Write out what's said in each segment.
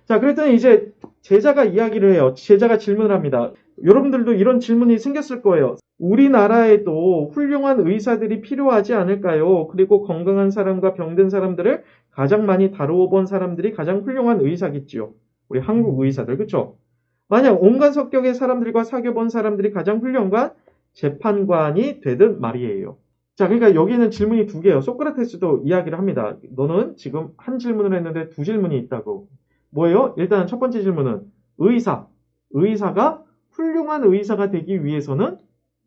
자, 그랬더니 이제 제자가 이야기를 해요. 제자가 질문을 합니다. 여러분들도 이런 질문이 생겼을 거예요. 우리나라에도 훌륭한 의사들이 필요하지 않을까요? 그리고 건강한 사람과 병든 사람들을 가장 많이 다루어 본 사람들이 가장 훌륭한 의사겠지요. 우리 한국 의사들, 그쵸? 만약 온갖 성격의 사람들과 사귀어본 사람들이 가장 훌륭한 재판관이 되든 말이에요. 자, 그러니까 여기는 질문이 두 개예요. 소크라테스도 이야기를 합니다. 너는 지금 한 질문을 했는데 두 질문이 있다고. 뭐예요? 일단 첫 번째 질문은 의사가 훌륭한 의사가 되기 위해서는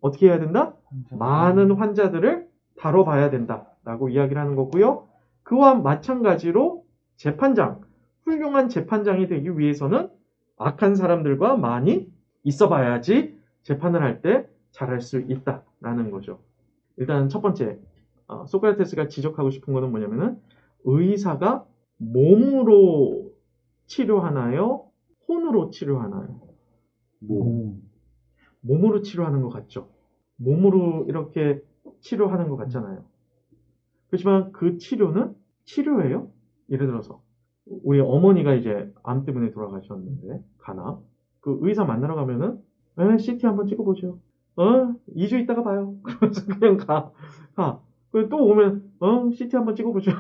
어떻게 해야 된다? 많은 환자들을 다뤄봐야 된다라고 이야기를 하는 거고요. 그와 마찬가지로 훌륭한 재판장이 되기 위해서는 악한 사람들과 많이 있어봐야지 재판을 할 때 잘할 수 있다라는 거죠. 일단 첫 번째, 소크라테스가 지적하고 싶은 거는 뭐냐면은 의사가 몸으로 치료하나요? 혼으로 치료하나요? 몸으로 치료하는 것 같죠? 몸으로 이렇게 치료하는 것 같잖아요. 그렇지만 그 치료는 치료예요? 예를 들어서 우리 어머니가 이제 암 때문에 돌아가셨는데 간암. 그 의사 만나러 가면은 CT 한번 찍어보죠. 2주 있다가 봐요. 그러면서 그냥 가. 그리고 또 오면 CT 한번 찍어보죠.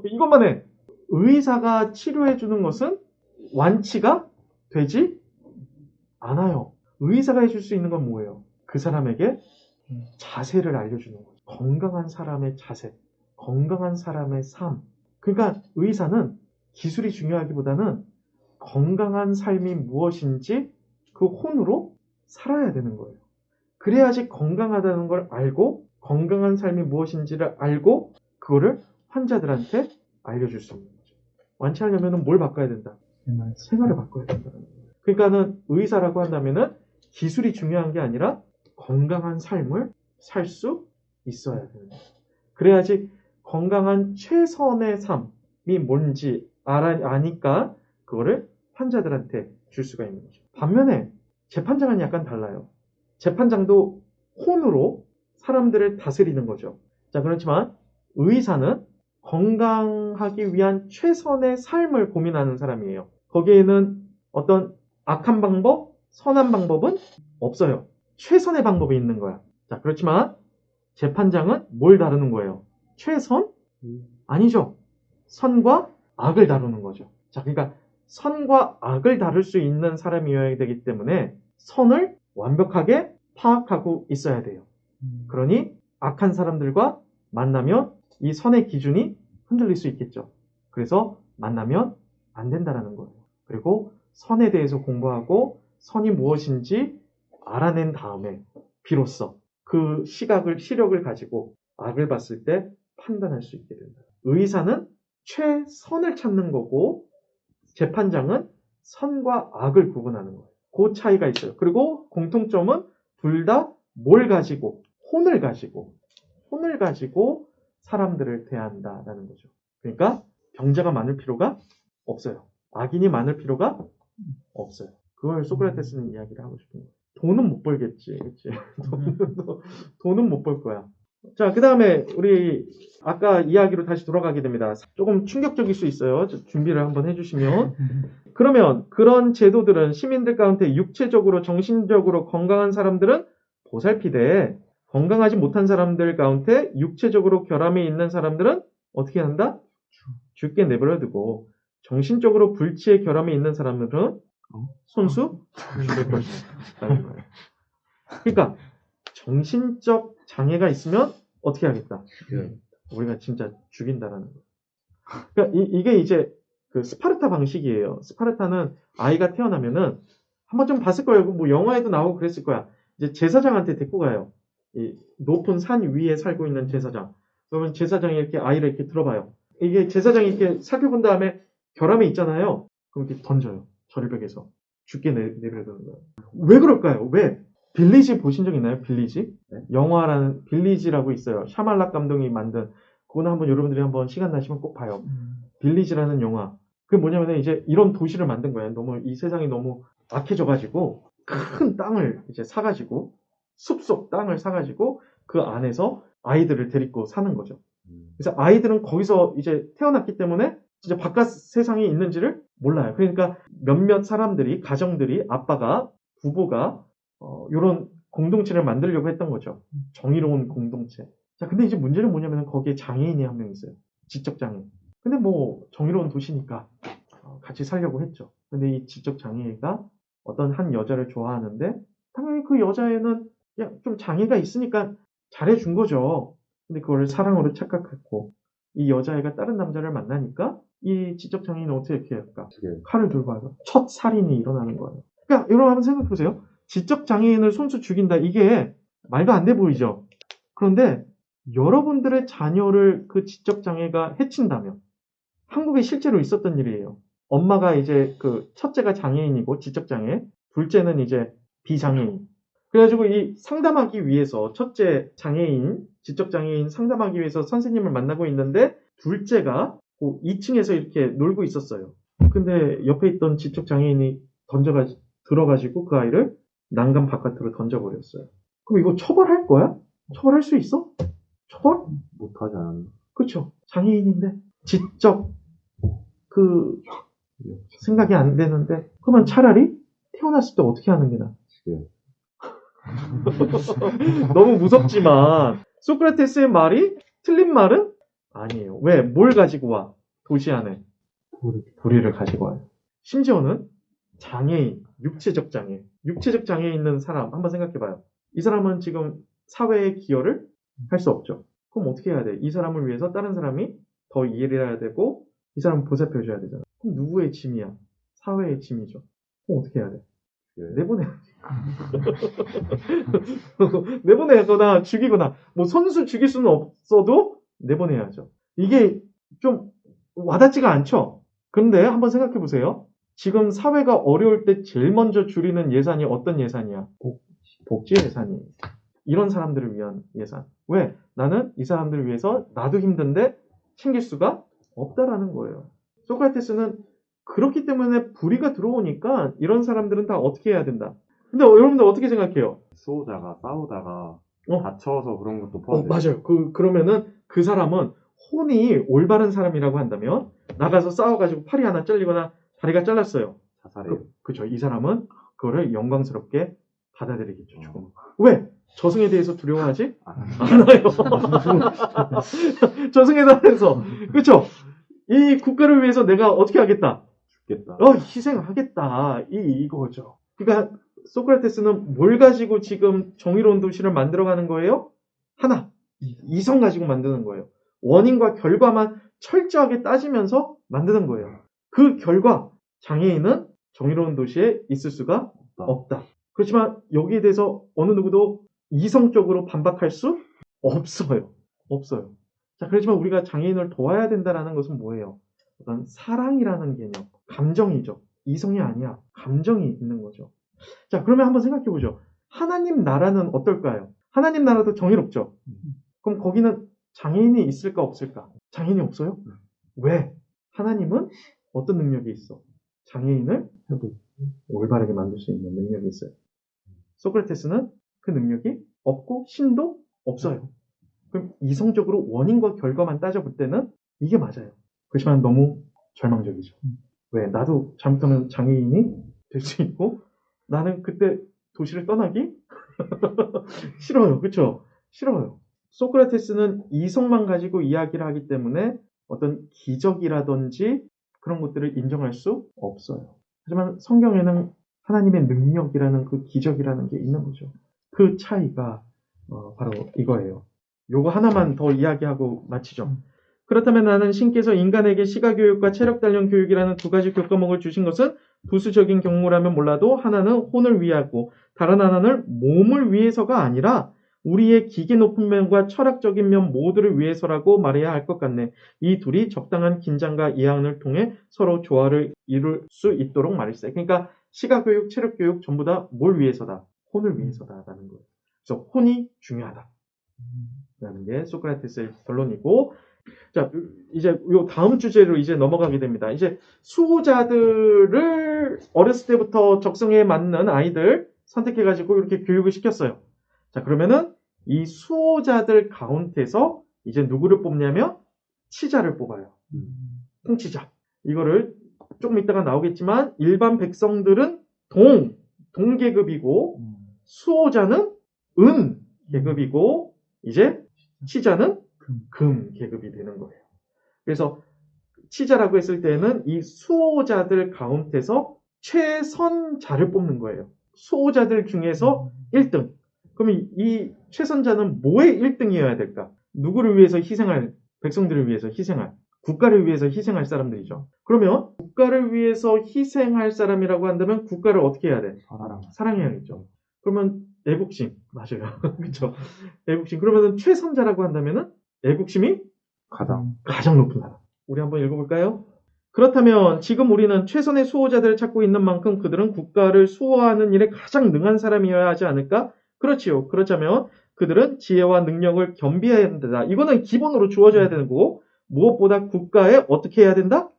이것만 해. 의사가 치료해주는 것은 완치가 되지 않아요. 의사가 해줄 수 있는 건 뭐예요? 그 사람에게 자세를 알려주는 거죠. 건강한 사람의 자세, 건강한 사람의 삶. 그러니까 의사는 기술이 중요하기보다는 건강한 삶이 무엇인지 그 혼으로 살아야 되는 거예요. 그래야지 건강하다는 걸 알고 건강한 삶이 무엇인지를 알고 그거를 환자들한테 알려줄 수 있는 거죠. 완치하려면 뭘 바꿔야 된다? 생활을 바꿔야 된다는 거예요. 그러니까는 의사라고 한다면은 기술이 중요한 게 아니라 건강한 삶을 살 수 있어야 되는 거예요. 그래야지 건강한 최선의 삶이 뭔지 아니까 그거를 환자들한테 줄 수가 있는 거죠. 반면에 재판장은 약간 달라요. 재판장도 혼으로 사람들을 다스리는 거죠. 자, 그렇지만 의사는 건강하기 위한 최선의 삶을 고민하는 사람이에요. 거기에는 어떤 악한 방법, 선한 방법은 없어요. 최선의 방법이 있는 거야. 자, 그렇지만 재판장은 뭘 다루는 거예요? 최선? 아니죠. 선과 악을 다루는 거죠. 자, 그러니까 선과 악을 다룰 수 있는 사람이어야 되기 때문에 선을 완벽하게 파악하고 있어야 돼요. 그러니 악한 사람들과 만나면 이 선의 기준이 흔들릴 수 있겠죠. 그래서 만나면 안 된다라는 거예요. 그리고 선에 대해서 공부하고 선이 무엇인지 알아낸 다음에 비로소 그 시력을 가지고 악을 봤을 때 판단할 수 있게 된다. 의사는 최선을 찾는 거고 재판장은 선과 악을 구분하는 거예요. 그 차이가 있어요. 그리고 공통점은 둘 다 뭘 가지고 혼을 가지고 사람들을 대한다라는 거죠. 그러니까 병자가 많을 필요가 없어요. 악인이 많을 필요가 없어요. 그걸 소크라테스는 이야기를 하고 싶은 거예요. 돈은 못 벌겠지, 그치? 돈은 못 벌 거야. 자, 그 다음에 우리 아까 이야기로 다시 돌아가게 됩니다. 조금 충격적일 수 있어요. 준비를 한번 해주시면. 그러면 그런 제도들은 시민들 가운데 육체적으로 정신적으로 건강한 사람들은 보살피되 건강하지 못한 사람들 가운데 육체적으로 결함이 있는 사람들은 어떻게 한다? 죽게 내버려 두고 정신적으로 불치의 결함이 있는 사람들은 손수 죽일 것이다. 그러니까 정신적 장애가 있으면 어떻게 하겠다? 우리가 진짜 죽인다라는 거. 그러니까 이게 이제 그 스파르타 방식이에요. 스파르타는 아이가 태어나면은 한번 좀 봤을 거예요. 뭐 영화에도 나오고 그랬을 거야. 이제 제사장한테 데리고 가요. 이 높은 산 위에 살고 있는 제사장. 그러면 제사장이 이렇게 아이를 이렇게 들어봐요. 이게 제사장이 이렇게 살펴본 다음에 결함이 있잖아요. 그럼 이렇게 던져요. 절벽에서. 죽게 내버려두는 거예요. 왜 그럴까요? 왜? 빌리지 보신 적 있나요? 빌리지? 네. 영화라는 빌리지라고 있어요. 샤말락 감독이 만든. 그거는 한번 여러분들이 한번 시간 나시면 꼭 봐요. 빌리지라는 영화. 그게 뭐냐면 이제 이런 도시를 만든 거예요. 너무 이 세상이 너무 악해져가지고 큰 땅을 이제 사가지고 숲속 땅을 사가지고 그 안에서 아이들을 데리고 사는 거죠. 그래서 아이들은 거기서 이제 태어났기 때문에 진짜 바깥 세상이 있는지를 몰라요. 그러니까 몇몇 사람들이, 가정들이, 아빠가, 부부가, 이런 공동체를 만들려고 했던 거죠. 정의로운 공동체. 자, 근데 이제 문제는 뭐냐면 거기에 장애인이 한 명 있어요. 지적장애인. 근데 뭐, 정의로운 도시니까 같이 살려고 했죠. 근데 이 지적장애가 어떤 한 여자를 좋아하는데, 당연히 그 여자애는 그냥 좀 장애가 있으니까 잘해준 거죠. 근데 그걸 사랑으로 착각했고, 이 여자애가 다른 남자를 만나니까 이 지적장애인은 어떻게 할까? 칼을 들고 와서 첫 살인이 일어나는 거예요. 그러니까 여러분 한번 생각해 보세요. 지적장애인을 손수 죽인다. 이게 말도 안 돼 보이죠? 그런데 여러분들의 자녀를 그 지적장애가 해친다면, 한국에 실제로 있었던 일이에요. 엄마가 이제 그 첫째가 장애인이고 지적장애, 둘째는 이제 비장애인. 그래가지고 이 상담하기 위해서 첫째 장애인, 지적장애인 상담하기 위해서 선생님을 만나고 있는데 둘째가 2층에서 이렇게 놀고 있었어요. 근데 옆에 있던 지적장애인이 들어가지고 그 아이를 난간 바깥으로 던져버렸어요. 그럼 이거 처벌할 거야? 처벌할 수 있어? 처벌? 못하지 않았나? 그쵸. 장애인인데 지적 그 생각이 안 되는데 그러면 차라리 태어났을 때 어떻게 하는 게 나아? 너무 무섭지만 소크라테스의 말이 틀린 말은 아니에요. 왜? 뭘 가지고 와? 도시 안에 불의를 가지고 와요. 심지어는 장애인, 육체적 장애 있는 사람 한번 생각해봐요. 이 사람은 지금 사회에 기여를 할 수 없죠. 그럼 어떻게 해야 돼? 이 사람을 위해서 다른 사람이 더 이해를 해야 되고 이 사람을 보살펴줘야 되잖아. 그럼 누구의 짐이야? 사회의 짐이죠. 그럼 어떻게 해야 돼? 내보내야지. 내보내거나 죽이거나 뭐 선수 죽일 수는 없어도 내보내야죠. 이게 좀 와닿지가 않죠. 그런데 한번 생각해 보세요. 지금 사회가 어려울 때 제일 먼저 줄이는 예산이 어떤 예산이야? 복지 예산이. 이런 사람들을 위한 예산. 왜? 나는 이 사람들을 위해서 나도 힘든데 챙길 수가 없다라는 거예요. 소크라테스는 그렇기 때문에 불의가 들어오니까 이런 사람들은 다 어떻게 해야 된다. 근데 여러분들 어떻게 생각해요? 싸우다가 다쳐서 그런 것도 포함돼요. 맞아요. 그러면은 그 사람은 혼이 올바른 사람이라고 한다면 나가서 싸워가지고 팔이 하나 잘리거나 다리가 잘랐어요. 자살해요. 그렇죠. 이 사람은 그거를 영광스럽게 받아들이겠죠. 죽음. 왜? 저승에 대해서 두려워하지? 않아요. 저승에 대해서. 그렇죠. 이 국가를 위해서 내가 어떻게 하겠다? 죽겠다. 희생하겠다. 이거죠. 그러니까 소크라테스는 뭘 가지고 지금 정의로운 도시를 만들어가는 거예요? 하나. 이성 가지고 만드는 거예요. 원인과 결과만 철저하게 따지면서 만드는 거예요. 그 결과 장애인은 정의로운 도시에 있을 수가 없다. 그렇지만 여기에 대해서 어느 누구도 이성적으로 반박할 수 없어요. 자, 그렇지만 우리가 장애인을 도와야 된다는 것은 뭐예요? 어떤 사랑이라는 개념, 감정이죠. 이성이 아니야. 감정이 있는 거죠. 자, 그러면 한번 생각해 보죠. 하나님 나라는 어떨까요? 하나님 나라도 정의롭죠. 그럼 거기는 장애인이 있을까 없을까? 장애인이 없어요? 왜? 하나님은 어떤 능력이 있어? 장애인을 올바르게 만들 수 있는 능력이 있어요. 소크라테스는 그 능력이 없고 신도 없어요. 그럼 이성적으로 원인과 결과만 따져볼 때는 이게 맞아요. 그렇지만 너무 절망적이죠. 왜? 나도 잘못하면 장애인이 될 수 있고 나는 그때 도시를 떠나기 싫어요. 그렇죠? 싫어요. 소크라테스는 이성만 가지고 이야기를 하기 때문에 어떤 기적이라든지 그런 것들을 인정할 수 없어요. 하지만 성경에는 하나님의 능력이라는 그 기적이라는 게 있는 거죠. 그 차이가 바로 이거예요. 요거 하나만 더 이야기하고 마치죠. 그렇다면 나는 신께서 인간에게 시가교육과 체력단련 교육이라는 두 가지 교과목을 주신 것은 부수적인 경무라면 몰라도 하나는 혼을 위하고 다른 하나는 몸을 위해서가 아니라 우리의 기계 높은 면과 철학적인 면 모두를 위해서라고 말해야 할 것 같네. 이 둘이 적당한 긴장과 이해를 통해 서로 조화를 이룰 수 있도록 말했어요. 그러니까 시가교육, 체력교육 전부 다 뭘 위해서다? 혼을 위해서다라는 거예요. 그래서 혼이 중요하다. 라는 게 소크라테스의 결론이고, 자, 이제 요 다음 주제로 이제 넘어가게 됩니다. 이제 수호자들을 어렸을 때부터 적성에 맞는 아이들 선택해가지고 이렇게 교육을 시켰어요. 자, 그러면은 이 수호자들 가운데서 이제 누구를 뽑냐면 치자를 뽑아요. 통치자. 이거를 조금 이따가 나오겠지만 일반 백성들은 동계급이고 수호자는 계급이고 이제 치자는 금계급이 되는 거예요. 그래서 치자라고 했을 때는 이 수호자들 가운데서 최선자를 뽑는 거예요. 수호자들 중에서 1등. 그러면 이 최선자는 뭐의 1등이어야 될까? 누구를 위해서 희생할, 백성들을 위해서 희생할, 국가를 위해서 희생할 사람들이죠. 그러면 국가를 위해서 희생할 사람이라고 한다면 국가를 어떻게 해야 돼? 사랑해야겠죠. 그러면 애국심, 맞아요. 그렇죠. 애국심. 그러면 최선자라고 한다면은 애국심이 가장 높은 사람. 우리 한번 읽어볼까요? 그렇다면 지금 우리는 최선의 수호자들을 찾고 있는 만큼 그들은 국가를 수호하는 일에 가장 능한 사람이어야 하지 않을까? 그렇지요. 그렇다면 그들은 지혜와 능력을 겸비해야 된다. 이거는 기본으로 주어져야 되는 거고 무엇보다 국가에 어떻게 해야 된다?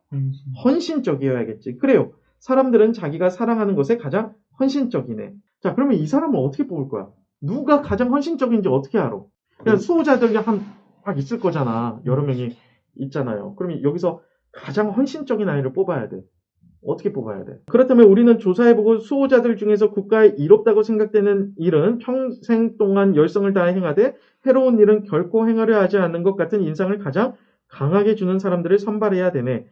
헌신적이어야겠지. 그래요. 사람들은 자기가 사랑하는 것에 가장 헌신적이네. 자, 그러면 이 사람은 어떻게 뽑을 거야? 누가 가장 헌신적인지 어떻게 알아? 그냥 수호자들이 막 있을 거잖아. 여러 명이 있잖아요. 그러면 여기서 가장 헌신적인 아이를 뽑아야 돼. 어떻게 뽑아야 돼? 그렇다면 우리는 조사해보고 수호자들 중에서 국가에 이롭다고 생각되는 일은 평생 동안 열성을 다해 행하되 해로운 일은 결코 행하려 하지 않는 것 같은 인상을 가장 강하게 주는 사람들을 선발해야 되네.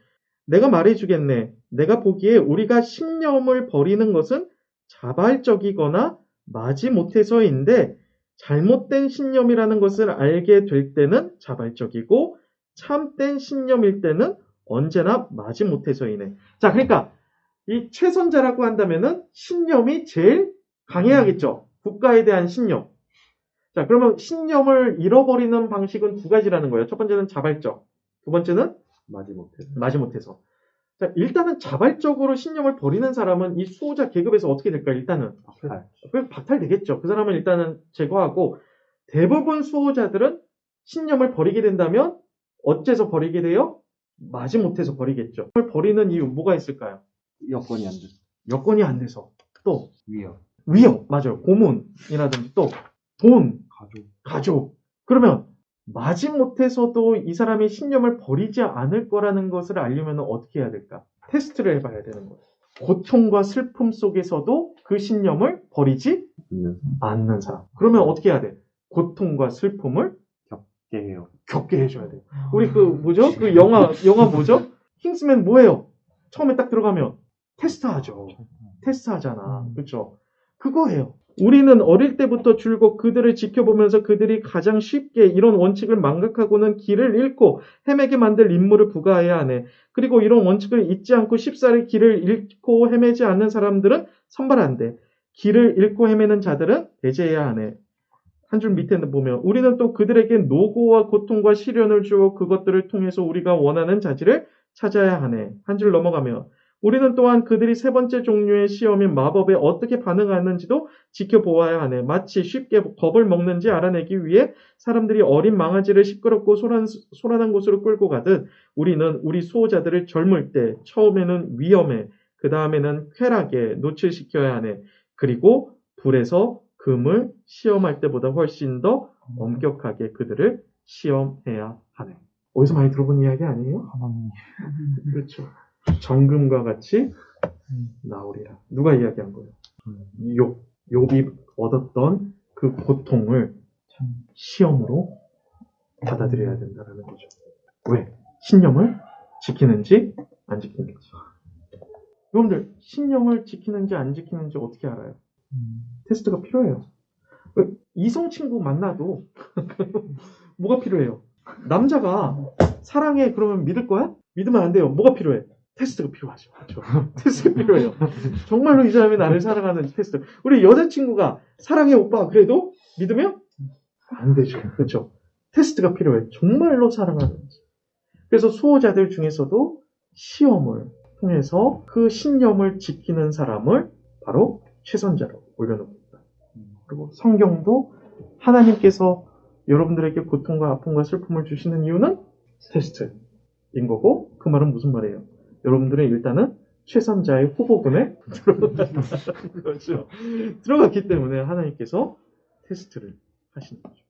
내가 말해주겠네. 내가 보기에 우리가 신념을 버리는 것은 자발적이거나 마지못해서인데 잘못된 신념이라는 것을 알게 될 때는 자발적이고 참된 신념일 때는 언제나 마지못해서이네. 자, 그러니까 이 최선자라고 한다면은 신념이 제일 강해야겠죠. 국가에 대한 신념. 자, 그러면 신념을 잃어버리는 방식은 두 가지라는 거예요. 첫 번째는 자발적. 두 번째는 마지못해서. 자, 일단은 자발적으로 신념을 버리는 사람은 이 수호자 계급에서 어떻게 될까요? 일단은 박탈되겠죠. 그 사람은 일단은 제거하고 대부분 수호자들은 신념을 버리게 된다면 어째서 버리게 돼요? 마지못해서 버리겠죠. 버리는 이유 뭐가 있을까요? 여건이 안 돼. 여건이 안 돼서. 또 위협. 맞아요. 고문이라든지 또 돈, 가족. 그러면 마지못해서도 이 사람이 신념을 버리지 않을 거라는 것을 알려면 어떻게 해야 될까? 테스트를 해봐야 되는 거예요. 고통과 슬픔 속에서도 그 신념을 버리지 않는 사람. 그러면 어떻게 해야 돼? 고통과 슬픔을 겪게 해줘야 돼요. 우리 그 영화 뭐죠? 킹스맨 뭐예요? 처음에 딱 들어가면 테스트하잖아. 그렇죠? 그거예요. 우리는 어릴 때부터 줄곧 그들을 지켜보면서 그들이 가장 쉽게 이런 원칙을 망각하고는 길을 잃고 헤매게 만들 임무를 부과해야 하네. 그리고 이런 원칙을 잊지 않고 쉽사리 길을 잃고 헤매지 않는 사람들은 선발 안 돼. 길을 잃고 헤매는 자들은 배제해야 하네. 한 줄 밑에 보면 우리는 또 그들에게 노고와 고통과 시련을 주어 그것들을 통해서 우리가 원하는 자질을 찾아야 하네. 한 줄 넘어가면 우리는 또한 그들이 세 번째 종류의 시험인 마법에 어떻게 반응하는지도 지켜보아야 하네. 마치 쉽게 겁을 먹는지 알아내기 위해 사람들이 어린 망아지를 시끄럽고 소란한 곳으로 끌고 가듯 우리는 우리 수호자들을 젊을 때 처음에는 위험에 그 다음에는 쾌락에 노출시켜야 하네. 그리고 불에서 금을 시험할 때보다 훨씬 더 엄격하게 그들을 시험해야 하네. 어디서 많이 들어본 이야기 아니에요? 그렇죠. 정금과 같이 나오리라. 누가 이야기한 거예요? 욥이 얻었던 그 고통을 시험으로 받아들여야 된다는 거죠. 왜? 신념을 지키는지 안 지키는지. 여러분들 신념을 지키는지 안 지키는지 어떻게 알아요? 테스트가 필요해요. 이성 친구 만나도 뭐가 필요해요? 남자가 사랑해 그러면 믿을 거야? 믿으면 안 돼요. 뭐가 필요해? 테스트가 필요하죠. 그렇죠? 테스트가 필요해요. 정말로 이 사람이 나를 사랑하는 테스트. 우리 여자친구가 사랑해 오빠 그래도 믿으면 안 되죠. 그렇죠? 테스트가 필요해. 정말로 사랑하는지. 그래서 수호자들 중에서도 시험을 통해서 그 신념을 지키는 사람을 바로 최선자로 올려놓습니다. 그리고 성경도 하나님께서 여러분들에게 고통과 아픔과 슬픔을 주시는 이유는 테스트인 거고 그 말은 무슨 말이에요? 여러분들은 일단은 최선자의 후보군에 들어갔기 때문에 하나님께서 테스트를 하시는 거죠.